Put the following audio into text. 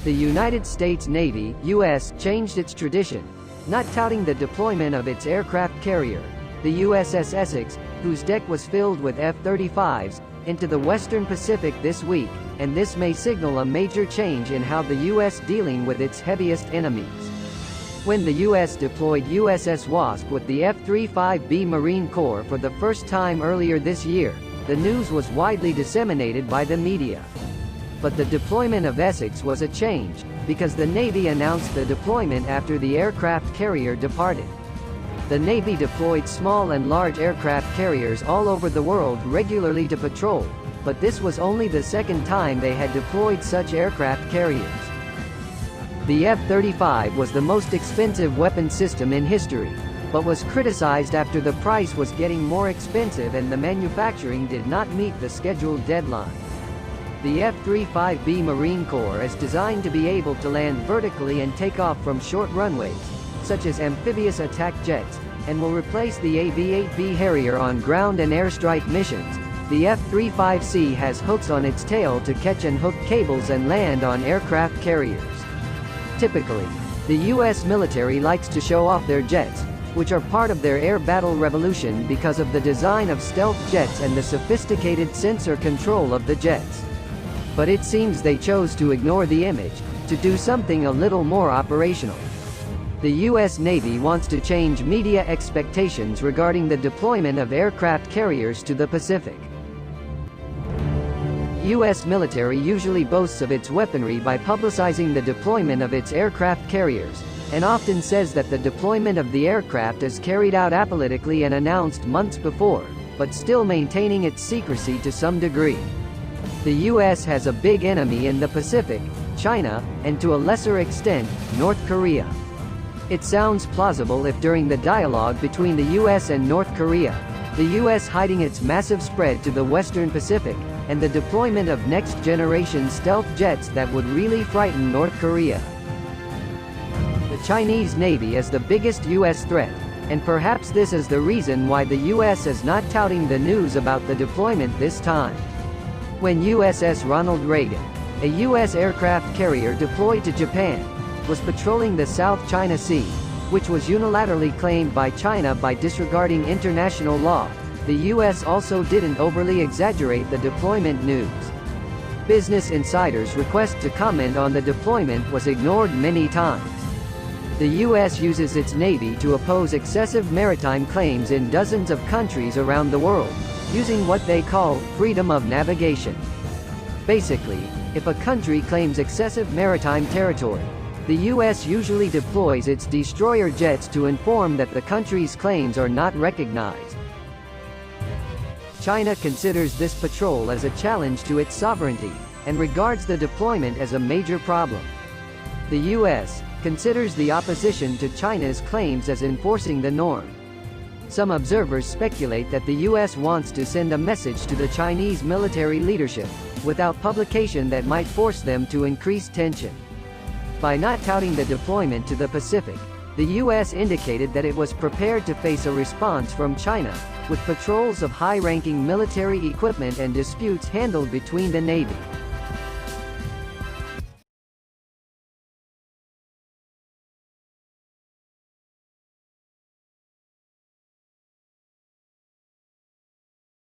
The United States Navy (US) changed its tradition, not touting the deployment of its aircraft carrier, the USS Essex, whose deck was filled with F-35s, into the Western Pacific this week, and this may signal a major change in how the U.S. dealing with its heaviest enemies. When the U.S. deployed USS Wasp with the F-35B Marine Corps for the first time earlier this year, the news was widely disseminated by the media. But the deployment of Essex was a change, because the Navy announced the deployment after the aircraft carrier departed. The Navy deployed small and large aircraft carriers all over the world regularly to patrol, but this was only the second time they had deployed such aircraft carriers. The F-35 was the most expensive weapon system in history, but was criticized after the price was getting more expensive and the manufacturing did not meet the scheduled deadline. The F-35B Marine Corps is designed to be able to land vertically and take off from short runways, such as amphibious attack jets, and will replace the AV-8B Harrier on ground and airstrike missions. The F-35C has hooks on its tail to catch and hook cables and land on aircraft carriers. Typically, the U.S. military likes to show off their jets, which are part of their air battle revolution because of the design of stealth jets and the sophisticated sensor control of the jets. But it seems they chose to ignore the image, to do something a little more operational. The U.S. Navy wants to change media expectations regarding the deployment of aircraft carriers to the Pacific. U.S. military usually boasts of its weaponry by publicizing the deployment of its aircraft carriers, and often says that the deployment of the aircraft is carried out apolitically and announced months before, but still maintaining its secrecy to some degree. The U.S. has a big enemy in the Pacific, China, and to a lesser extent, North Korea. It sounds plausible if during the dialogue between the U.S. and North Korea, the U.S. hiding its massive spread to the Western Pacific, and the deployment of next-generation stealth jets that would really frighten North Korea. The Chinese Navy is the biggest U.S. threat, and perhaps this is the reason why the U.S. is not touting the news about the deployment this time. When USS Ronald Reagan, a U.S. aircraft carrier deployed to Japan, was patrolling the South China Sea, which was unilaterally claimed by China by disregarding international law, the U.S. also didn't overly exaggerate the deployment news. Business Insider's request to comment on the deployment was ignored many times. The U.S. uses its Navy to oppose excessive maritime claims in dozens of countries around the world, using what they call freedom of navigation. Basically, if a country claims excessive maritime territory, the U.S. usually deploys its destroyer jets to inform that the country's claims are not recognized. China considers this patrol as a challenge to its sovereignty, and regards the deployment as a major problem. The U.S. considers the opposition to China's claims as enforcing the norm. Some observers speculate that the U.S. wants to send a message to the Chinese military leadership, without publication that might force them to increase tension. By not touting the deployment to the Pacific, the U.S. indicated that it was prepared to face a response from China, with patrols of high-ranking military equipment and disputes handled between the Navy.